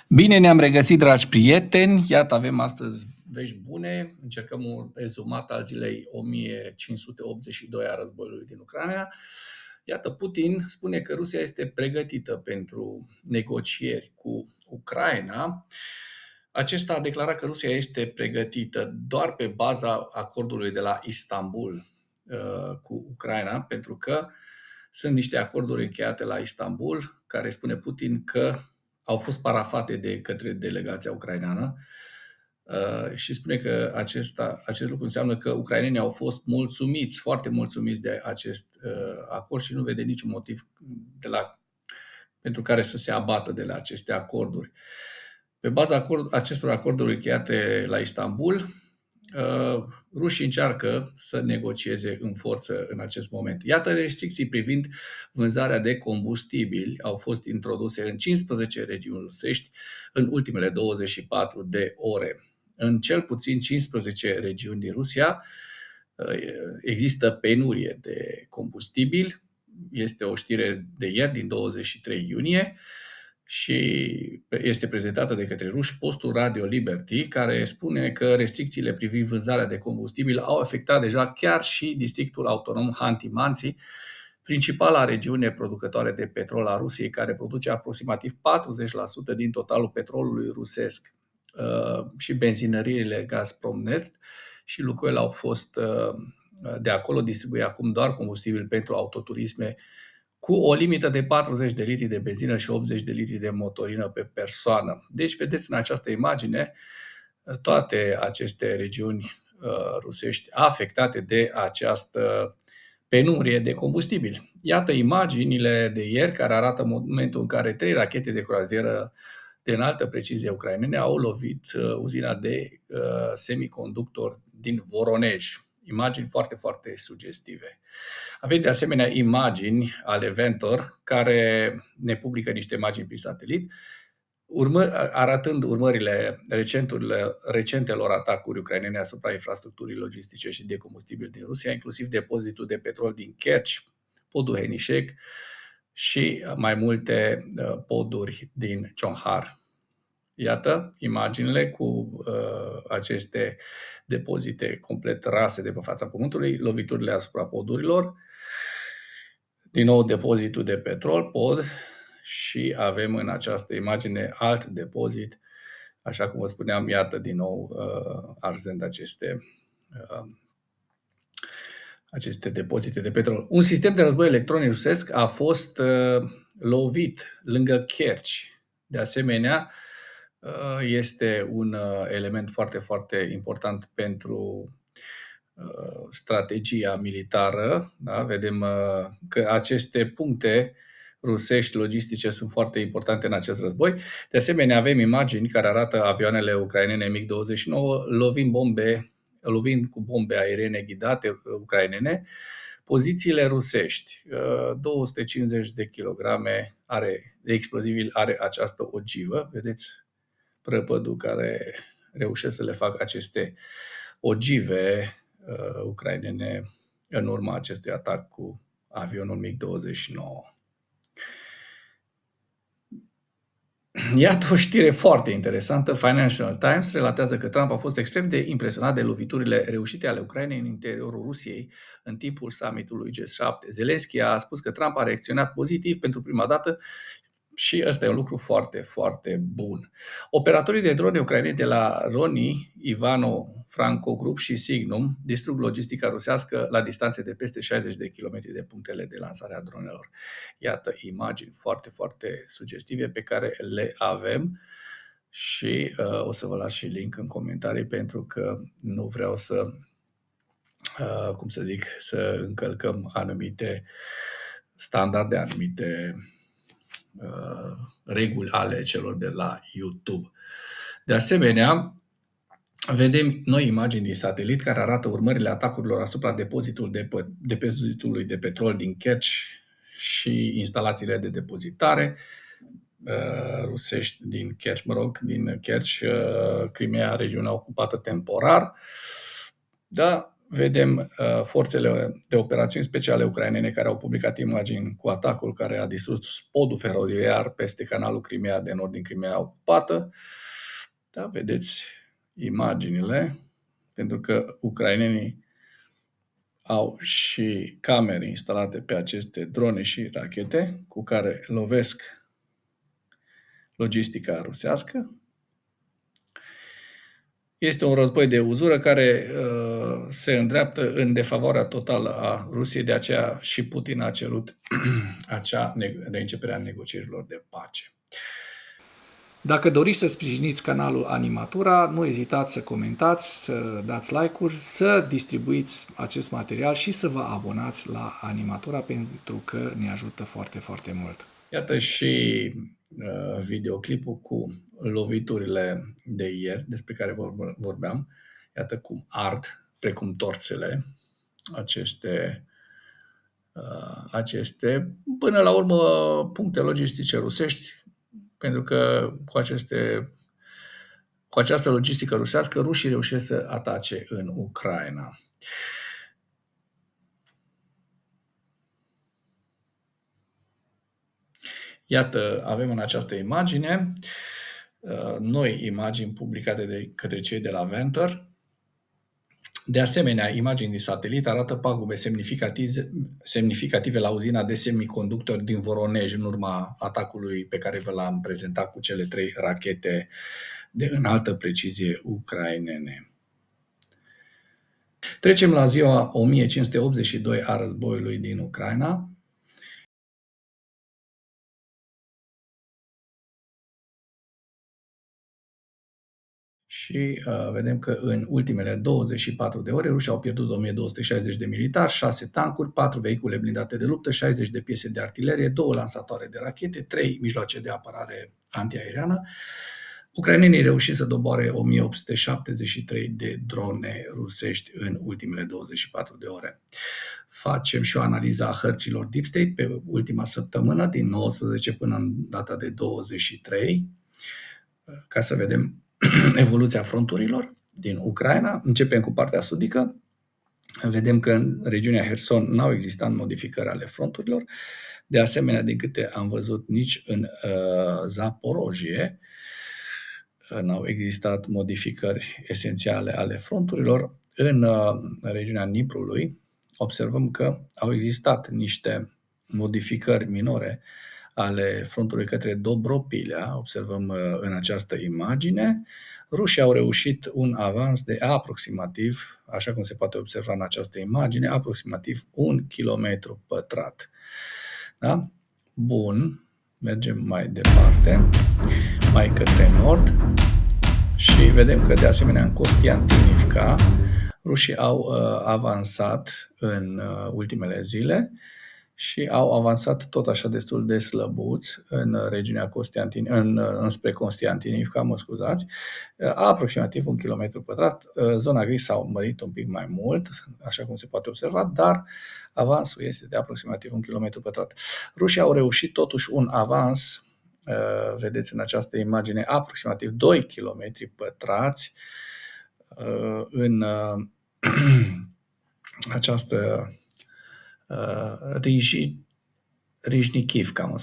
Bine ne-am regăsit, dragi prieteni. Iată, avem astăzi vești bune. Încercăm un rezumat al zilei 1582 a războiului din Ucraina. Iată, Putin spune că Rusia este pregătită pentru negocieri cu Ucraina. Acesta a declarat că Rusia este pregătită doar pe baza acordului de la Istanbul cu Ucraina, pentru că sunt niște acorduri încheiate la Istanbul care spune Putin că au fost parafate de către delegația ucraineană și spune că acest lucru înseamnă că ucrainenii au fost mulțumiți, foarte mulțumiți de acest acord și nu vede niciun motiv pentru care să se abată de la aceste acorduri. Pe baza acestor acorduri încheiate la Istanbul, rușii încearcă să negocieze în forță în acest moment. Iată, restricții privind vânzarea de combustibili au fost introduse în 15 regiuni rusești în ultimele 24 de ore. În cel puțin 15 regiuni din Rusia există penurie de combustibil. Este o știre de ieri, din 23 iunie, și este prezentată de către ruși postul Radio Liberty, care spune că restricțiile privind vânzarea de combustibil au afectat deja chiar și districtul autonom Hanti-Mansi, principala regiune producătoare de petrol a Rusiei, care produce aproximativ 40% din totalul petrolului rusesc. Și benzinăriile Gazprom Neft și Lukoil au fost de acolo, distribuie acum doar combustibil pentru autoturisme cu o limită de 40 de litri de benzină și 80 de litri de motorină pe persoană. Deci vedeți în această imagine toate aceste regiuni rusești afectate de această penurie de combustibil. Iată imaginile de ieri care arată momentul în care 3 rachete de croazieră de înaltă precizie ucrainene au lovit uzina de semiconductori din Voronej. Imagini foarte, foarte sugestive. Avem de asemenea imagini ale Ventor, care ne publică niște imagini prin satelit, arătând urmările recentelor atacuri ucrainene asupra infrastructurii logistice și de combustibil din Rusia, inclusiv depozitul de petrol din Kerch, podul Henișec și mai multe poduri din Chonhar. Iată imaginile cu aceste depozite complet rase de pe fața pământului, loviturile asupra podurilor, din nou depozitul de petrol, pod, și avem în această imagine alt depozit, așa cum vă spuneam, iată din nou arzând aceste depozite de petrol. Un sistem de război electronic rusesc a fost lovit lângă Kerch. De asemenea, este un element foarte, foarte important pentru strategia militară. Da? Vedem că aceste puncte rusești logistice sunt foarte importante în acest război. De asemenea, avem imagini care arată avioanele ucrainene MiG-29 lovind cu bombe aeriene ghidate ucrainene pozițiile rusești. 250 de kilograme de explozibili are această ogivă. Vedeți prăpădul care reușesc să le facă aceste ogive ucrainene în urma acestui atac cu avionul MiG-29. Iată o știre foarte interesantă. Financial Times relatează că Trump a fost extrem de impresionat de loviturile reușite ale Ucrainei în interiorul Rusiei în timpul summitului G7. Zelensky a spus că Trump a reacționat pozitiv pentru prima dată și ăsta e un lucru foarte, foarte bun. Operatorii de drone ucraineni de la Roni, Ivano-Franco Group și Signum distrug logistica rusească la distanțe de peste 60 de kilometri de punctele de lansare a dronelor. Iată imagini foarte, foarte sugestive pe care le avem și o să vă las și link în comentarii pentru că nu vreau să, să încălcăm anumite standarde, anumite reguli ale celor de la YouTube. De asemenea, vedem noi imagini din satelit care arată urmările atacurilor asupra depozitului de petrol din Kerch și instalațiile de depozitare rusești din Kerch, Crimea, regiunea ocupată temporar. Da, vedem forțele de operațiuni speciale ucrainene care au publicat imagini cu atacul care a distrus podul feroviar peste canalul Crimea de nord din Crimea ocupată. Da, vedeți imaginile, pentru că ucrainenii au și camere instalate pe aceste drone și rachete cu care lovesc logistica rusească. Este un război de uzură care se îndreaptă în defavoarea totală a Rusiei, de aceea și Putin a cerut acea reîncepere a negocierilor de pace. Dacă doriți să sprijiniți canalul Animatura, nu ezitați să comentați, să dați like-uri, să distribuiți acest material și să vă abonați la Animatura pentru că ne ajută foarte, foarte mult. Iată și videoclipul cu loviturile de ieri despre care vorbeam. Iată cum ard, precum torțele, aceste, până la urmă, puncte logistice rusești, pentru că cu această logistică rusească, rușii reușesc să atace în Ucraina. Iată, avem în această imagine noi imagini publicate de către cei de la Venter. De asemenea, imagini din satelit arată pagube semnificative la uzina de semiconductori din Voronej în urma atacului pe care vă l-am prezentat cu cele 3 rachete de înaltă precizie ucrainene. Trecem la ziua 1582 a războiului din Ucraina. Și vedem că în ultimele 24 de ore rușii au pierdut 1260 de militari, 6 tancuri, 4 vehicule blindate de luptă, 60 de piese de artilerie, 2 lansatoare de rachete, 3 mijloace de apărare antiaeriană. Ucrainenii reușit să doboare 1873 de drone rusești în ultimele 24 de ore. Facem și o analiză a hărților Deep State pe ultima săptămână, din 19 până în data de 23, ca să vedem evoluția fronturilor din Ucraina. Începem cu partea sudică. Vedem că în regiunea Herson n-au existat modificări ale fronturilor. De asemenea, din câte am văzut, nici în Zaporojie n-au existat modificări esențiale ale fronturilor. În regiunea Niprului observăm că au existat niște modificări minore ale frontului către Dobropilea, observăm în această imagine. Rușii au reușit un avans de aproximativ, așa cum se poate observa în această imagine, aproximativ 1 kilometru pătrat. Da? Bun, mergem mai departe, mai către nord și vedem că de asemenea în Costiantinivka rușii au avansat în ultimele zile și au avansat tot așa destul de slăbuți în regiunea înspre Constantinivka, aproximativ 1 kilometru pătrat. Zona gri s-a mărit un pic mai mult, așa cum se poate observa, dar avansul este de aproximativ 1 kilometru pătrat. Rușii au reușit totuși un avans, vedeți în această imagine, aproximativ 2 kilometri pătrați în această Rijnikivka,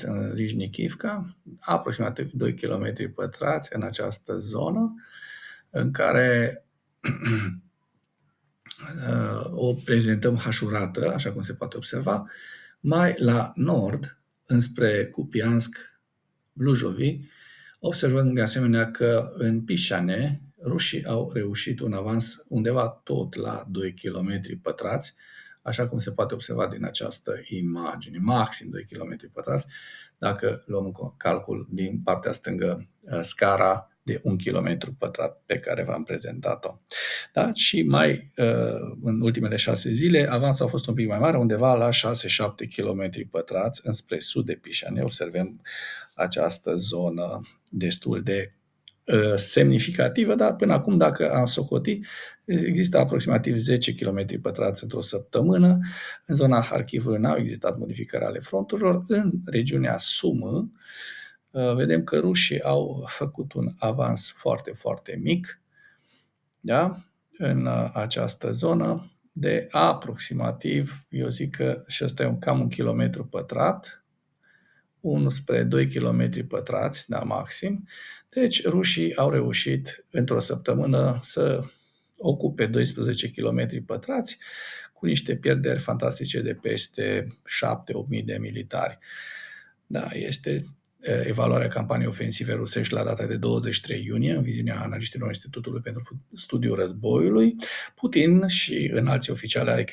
în Rijnikivka, aproximativ 2 km pătrați în această zonă, în care o prezentăm hașurată, așa cum se poate observa. Mai la nord, înspre Kupiansk, Blujovi, observăm de asemenea că în Pișane, rușii au reușit un avans undeva tot la 2 km pătrați, așa cum se poate observa din această imagine, maxim 2 km pătrați, dacă luăm în calcul din partea stângă scara de 1 km pătrat pe care v-am prezentat-o. Da? Și mai în ultimele 6 zile, avansul a fost un pic mai mare, undeva la 6-7 km pătrați înspre sud de Pișane. Observăm această zonă destul de semnificativă, dar până acum, dacă am socotit, există aproximativ 10 km pătrați într-o săptămână. În zona Harkivului n-au existat modificări ale fronturilor. În regiunea Sumă, vedem că rușii au făcut un avans foarte, foarte mic. Da? în această zonă de aproximativ, eu zic că și ăsta e cam 1 kilometru pătrat, 1 spre 2 km pătrați, da, maxim. Deci rușii au reușit într-o săptămână să ocupe 12 km pătrați cu niște pierderi fantastice de peste 7-8 mii de militari. Da, este evaluarea campaniei ofensive rusești la data de 23 iunie, în viziunea analiștilor Institutului pentru Studiul Războiului. Putin și înalții oficiali ai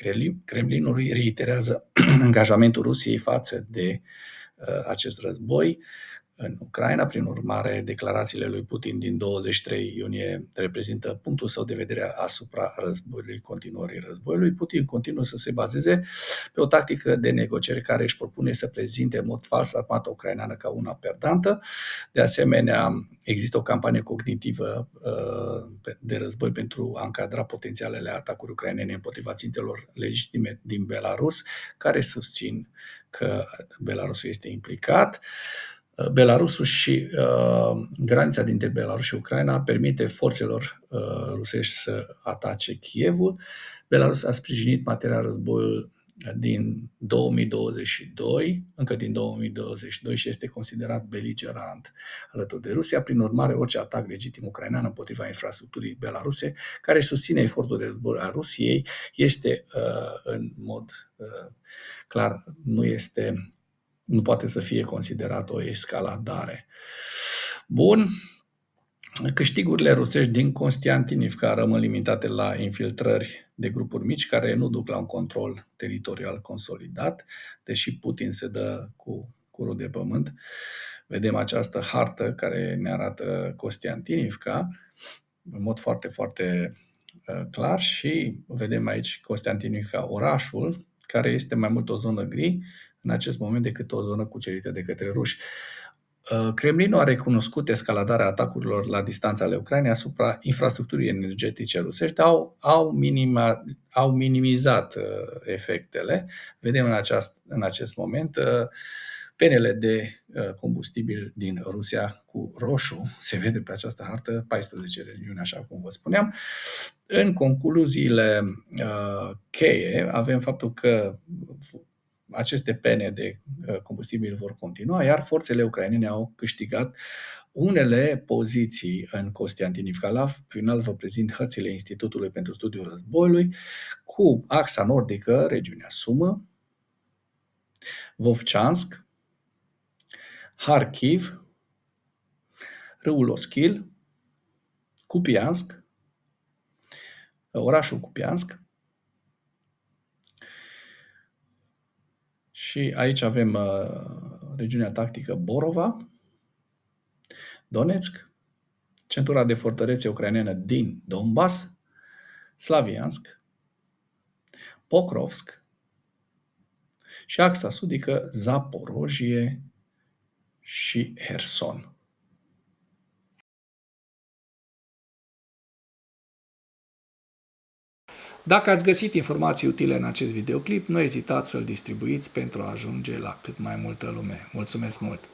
Kremlinului reiterează angajamentul Rusiei față de acest război în Ucraina. Prin urmare, declarațiile lui Putin din 23 iunie reprezintă punctul său de vedere asupra războiului, continuării războiului. Putin continuă să se bazeze pe o tactică de negociere care își propune să prezinte în mod fals armata ucraineană ca una perdantă. De asemenea, există o campanie cognitivă de război pentru a încadra potențialele atacuri ucrainene împotriva țintelor legitime din Belarus, care susțin că Belarusul este implicat. Belarusul și granița dintre Belarus și Ucraina permite forțelor rusești să atace Kievul. Belarus a sprijinit material războiul din 2022, încă din 2022 și este considerat beligerant alături de Rusia. Prin urmare, orice atac legitim ucrainean împotriva infrastructurii belaruse, care susține efortul de război al Rusiei, este în mod clar, nu poate să fie considerat o escaladare. Bun. Câștigurile rusești din Constantinivka rămân limitate la infiltrări de grupuri mici care nu duc la un control teritorial consolidat, deși Putin se dă cu curul de pământ. Vedem această hartă care ne arată Constantinivka în mod foarte, foarte clar și vedem aici Constantinivka, orașul, care este mai mult o zonă gri în acest moment decât o zonă cucerită de către ruși. Kremlinul a recunoscut escaladarea atacurilor la distanță ale Ucrainei asupra infrastructurii energetice rusești, au minimizat efectele. Vedem în acest moment penele de combustibil din Rusia cu roșu, se vede pe această hartă, 14 regiuni, așa cum vă spuneam. În concluziile cheie avem faptul că aceste pene de combustibil vor continua, iar forțele ucrainene au câștigat unele poziții în Constantinivka. La final vă prezint hărțile Institutului pentru Studiul Războiului cu axa nordică, regiunea Sumă, Vovchansk, Kharkiv, râul Oschil, Kupiansk, orașul Kupiansk. Și aici avem regiunea tactică Borova, Donetsk, centura de fortărețe ucrainene din Donbass, Slaviansk, Pokrovsk și axa sudică Zaporojie și Herson. Dacă ați găsit informații utile în acest videoclip, nu ezitați să-l distribuiți pentru a ajunge la cât mai multă lume. Mulțumesc mult!